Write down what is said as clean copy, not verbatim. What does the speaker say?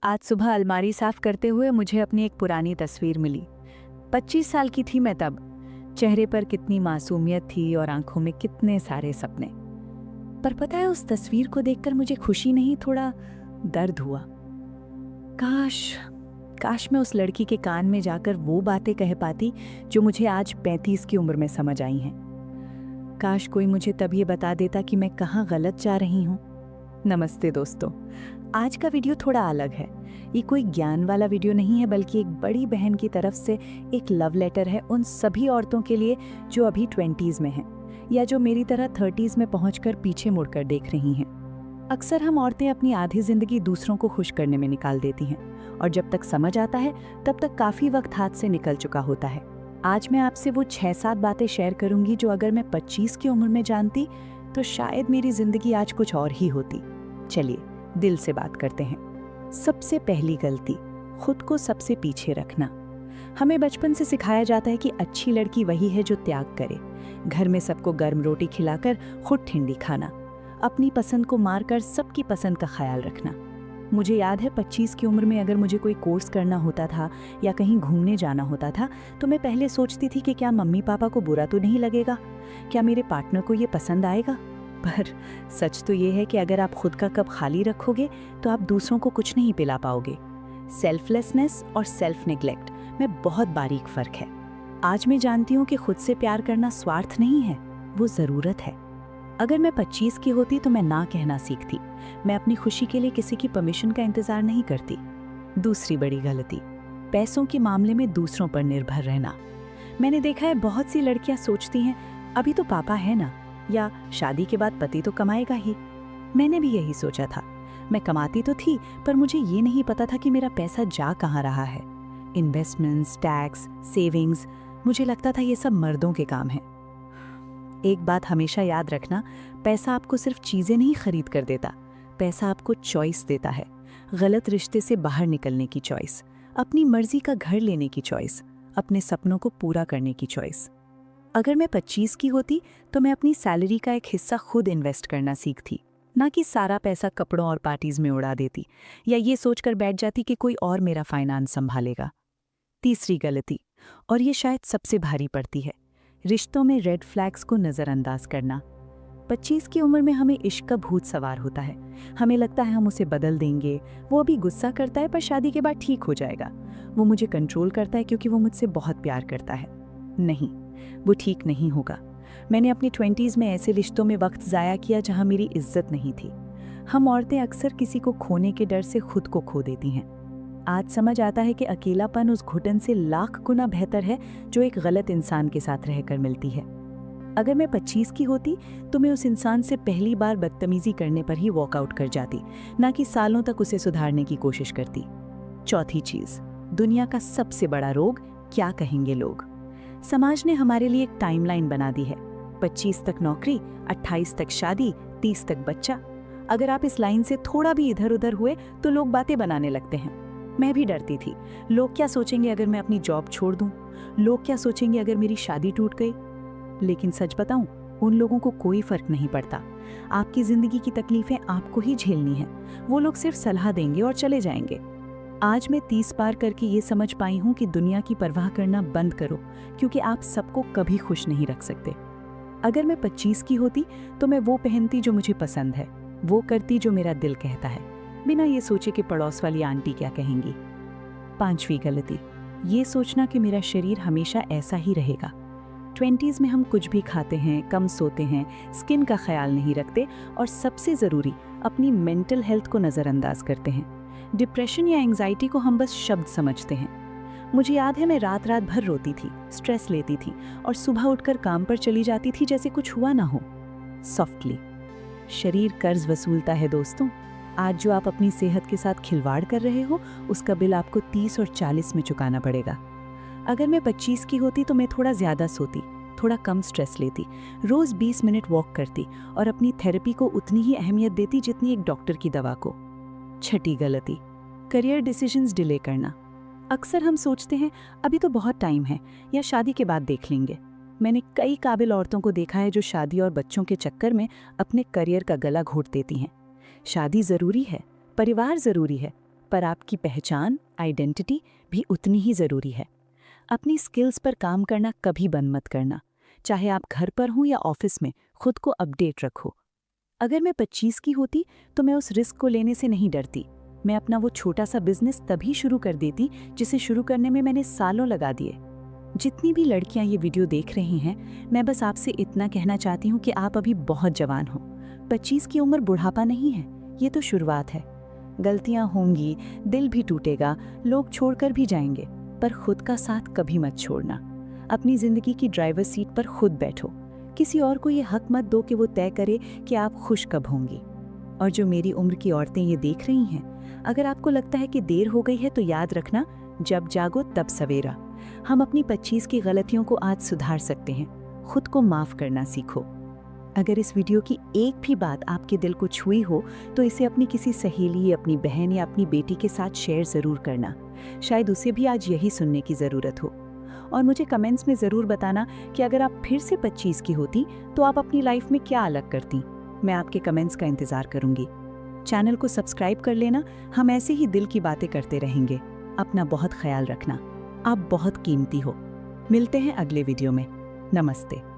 आज सुबह अलमारी साफ करते हुए मुझे अपनी एक पुरानी तस्वीर मिली। 25 साल की थी मैं तब। चेहरे पर कितनी मासूमियत थी और आंखों में कितने सारे सपने। पर पता है, उस तस्वीर को देखकर मुझे खुशी नहीं, थोड़ा दर्द हुआ। काश काश मैं उस लड़की के कान में जाकर वो बातें कह पाती जो मुझे आज 35 की उम्र में समझ आई हैं। काश कोई मुझे तब ये बता देता कि मैं कहाँ गलत जा रही हूँ। नमस्ते दोस्तों, आज का वीडियो थोड़ा अलग है। ये कोई ज्ञान वाला वीडियो नहीं है, बल्कि एक बड़ी बहन की तरफ से एक लव लेटर है उन सभी औरतों के लिए जो अभी 20s में हैं या जो मेरी तरह 30s में पहुंचकर पीछे मुड़कर देख रही हैं। अक्सर हम औरतें अपनी आधी जिंदगी दूसरों को खुश करने में निकाल देती हैं और जब तक समझ आता है तब तक काफ़ी वक्त हाथ से निकल चुका होता है। आज मैं आपसे वो 6-7 बातें शेयर करूंगी जो अगर मैं 25 की उम्र में जानती तो शायद मेरी जिंदगी आज कुछ और ही होती। चलिए दिल से बात करते हैं। सबसे पहली गलती, खुद को सबसे पीछे रखना। हमें बचपन से सिखाया जाता है कि अच्छी लड़की वही है जो त्याग करे, घर में सबको गर्म रोटी खिलाकर खुद ठंडी खाना, अपनी पसंद को मारकर सबकी पसंद का ख्याल रखना। मुझे याद है 25 की उम्र में अगर मुझे कोई कोर्स करना होता था या कहीं घूमने जाना होता था तो मैं पहले सोचती थी कि क्या मम्मी पापा को बुरा तो नहीं लगेगा, क्या मेरे पार्टनर को ये पसंद आएगा। पर सच तो ये है कि अगर आप खुद का कप खाली रखोगे तो आप दूसरों को कुछ नहीं पिला पाओगे। सेल्फलेसनेस और सेल्फ नेग्लेक्ट में बहुत बारीक फर्क है। आज मैं जानती हूँ कि खुद से प्यार करना स्वार्थ नहीं है, वो ज़रूरत है। अगर मैं 25 की होती तो मैं ना कहना सीखती। मैं अपनी खुशी के लिए किसी की परमिशन का इंतज़ार नहीं करती। दूसरी बड़ी गलती, पैसों के मामले में दूसरों पर निर्भर रहना। मैंने देखा है बहुत सी लड़कियां सोचती हैं अभी तो पापा है ना, या शादी के बाद पति तो कमाएगा ही। मैंने भी यही सोचा था। मैं कमाती तो थी पर मुझे ये नहीं पता था कि मेरा पैसा जा कहाँ रहा है। इन्वेस्टमेंट्स, टैक्स, सेविंग्स, मुझे लगता था ये सब मर्दों के काम हैं। एक बात हमेशा याद रखना, पैसा आपको सिर्फ चीज़ें नहीं खरीद कर देता, पैसा आपको चॉइस देता है। गलत रिश्ते से बाहर निकलने की चॉइस, अपनी मर्जी का घर लेने की चॉइस, अपने सपनों को पूरा करने की चॉइस। अगर मैं 25 की होती तो मैं अपनी सैलरी का एक हिस्सा खुद इन्वेस्ट करना सीखती, ना कि सारा पैसा कपड़ों और पार्टीज में उड़ा देती या ये सोचकर बैठ जाती कि कोई और मेरा फाइनेंस संभालेगा। तीसरी गलती, और ये शायद सबसे भारी पड़ती है, रिश्तों में रेड फ्लैग्स को नज़रअंदाज करना। 25 की उम्र में हमें इश्क का भूत सवार होता है। हमें लगता है हम उसे बदल देंगे, वो अभी गुस्सा करता है पर शादी के बाद ठीक हो जाएगा। वो मुझे कंट्रोल करता है क्योंकि वो मुझसे बहुत प्यार करता है। नहीं, वो ठीक नहीं होगा। मैंने अपनी 20s में ऐसे रिश्तों में वक्त ज़ाया किया जहां मेरी इज्जत नहीं थी। हम औरतें अक्सर किसी को खोने के डर से खुद को खो देती हैं। आज समझ आता है कि अकेलापन उस घुटन से लाख गुना बेहतर है जो एक गलत इंसान के साथ रहकर मिलती है। अगर मैं 25 की होती तो मैं उस इंसान से पहली बार बदतमीजी करने पर ही वॉकआउट कर जाती, ना कि सालों तक उसे सुधारने की कोशिश करती। चौथी चीज़, दुनिया का सबसे बड़ा रोग, क्या कहेंगे लोग। समाज ने हमारे लिए एक टाइमलाइन बना दी है। 25 तक नौकरी, 28 तक शादी, 30 तक बच्चा। अगर आप इस लाइन से थोड़ा भी इधर उधर हुए तो लोग बातें बनाने लगते हैं। मैं भी डरती थी, लोग क्या सोचेंगे अगर मैं अपनी जॉब छोड़ दूं, लोग क्या सोचेंगे अगर मेरी शादी टूट गई। लेकिन सच बताऊं, उन लोगों को कोई फर्क नहीं पड़ता। आपकी जिंदगी की तकलीफें आपको ही झेलनी हैं। वो लोग सिर्फ सलाह देंगे और चले जाएंगे। आज मैं 30 पार करके ये समझ पाई हूँ कि दुनिया की परवाह करना बंद करो, क्योंकि आप सबको कभी खुश नहीं रख सकते। अगर मैं 25 की होती तो मैं वो पहनती जो मुझे पसंद है, वो करती जो मेरा दिल कहता है, बिना ये सोचे कि पड़ोस वाली आंटी क्या कहेंगी। पांचवी गलती, ये सोचना कि मेरा शरीर हमेशा ऐसा ही रहेगा। 20s में हम कुछ भी खाते हैं, कम सोते हैं, स्किन का ख्याल नहीं रखते और सबसे ज़रूरी, अपनी मेंटल हेल्थ को नज़रअंदाज करते हैं। डिप्रेशन या एंग्जाइटी को हम बस शब्द समझते हैं। मुझे याद है मैं रात रात भर रोती थी, स्ट्रेस लेती थी और सुबह उठकर काम पर चली जाती थी जैसे कुछ हुआ ना हो। सॉफ्टली। शरीर कर्ज वसूलता है दोस्तों। आज जो आप अपनी सेहत के साथ खिलवाड़ कर रहे हो, उसका बिल आपको 30 और 40 में चुकाना पड़ेगा। अगर मैं 25 की होती तो मैं थोड़ा ज़्यादा सोती, थोड़ा कम स्ट्रेस लेती, रोज़ 20 मिनट वॉक करती और अपनी थेरेपी को उतनी ही अहमियत देती जितनी एक डॉक्टर की दवा को। छठी गलती, करियर डिसीजंस डिले करना। अक्सर हम सोचते हैं अभी तो बहुत टाइम है या शादी के बाद देख लेंगे। मैंने कई काबिल औरतों को देखा है जो शादी और बच्चों के चक्कर में अपने करियर का गला घोट देती हैं। शादी ज़रूरी है, परिवार ज़रूरी है, पर आपकी पहचान, आइडेंटिटी भी उतनी ही ज़रूरी है। अपनी स्किल्स पर काम करना कभी बंद मत करना। चाहे आप घर पर हों या ऑफिस में, खुद को अपडेट रखो। अगर मैं 25 की होती तो मैं उस रिस्क को लेने से नहीं डरती। मैं अपना वो छोटा सा बिजनेस तभी शुरू कर देती जिसे शुरू करने में मैंने सालों लगा दिए। जितनी भी लड़कियां ये वीडियो देख रही हैं, मैं बस आपसे इतना कहना चाहती हूँ कि आप अभी बहुत जवान हो। 25 की उम्र बुढ़ापा नहीं है, ये तो शुरुआत है। गलतियां होंगी, दिल भी टूटेगा, लोग छोड़कर भी जाएंगे, पर खुद का साथ कभी मत छोड़ना। अपनी जिंदगी की ड्राइवर सीट पर खुद बैठो। किसी और को ये हक मत दो कि वो तय करे कि आप खुश कब होंगी। और जो मेरी उम्र की औरतें ये देख रही हैं, अगर आपको लगता है कि देर हो गई है तो याद रखना, जब जागो तब सवेरा। हम अपनी 25 की गलतियों को आज सुधार सकते हैं। खुद को माफ करना सीखो। अगर इस वीडियो की एक भी बात आपके दिल को छुई हो तो इसे अपनी किसी सहेली, अपनी बहन या अपनी बेटी के साथ शेयर ज़रूर करना। शायद उसे भी आज यही सुनने की ज़रूरत हो। और मुझे कमेंट्स में ज़रूर बताना कि अगर आप फिर से 25 की होती तो आप अपनी लाइफ में क्या अलग करती। मैं आपके कमेंट्स का इंतज़ार करूंगी। चैनल को सब्सक्राइब कर लेना। हम ऐसे ही दिल की बातें करते रहेंगे। अपना बहुत ख्याल रखना। आप बहुत कीमती हो। मिलते हैं अगले वीडियो में। नमस्ते।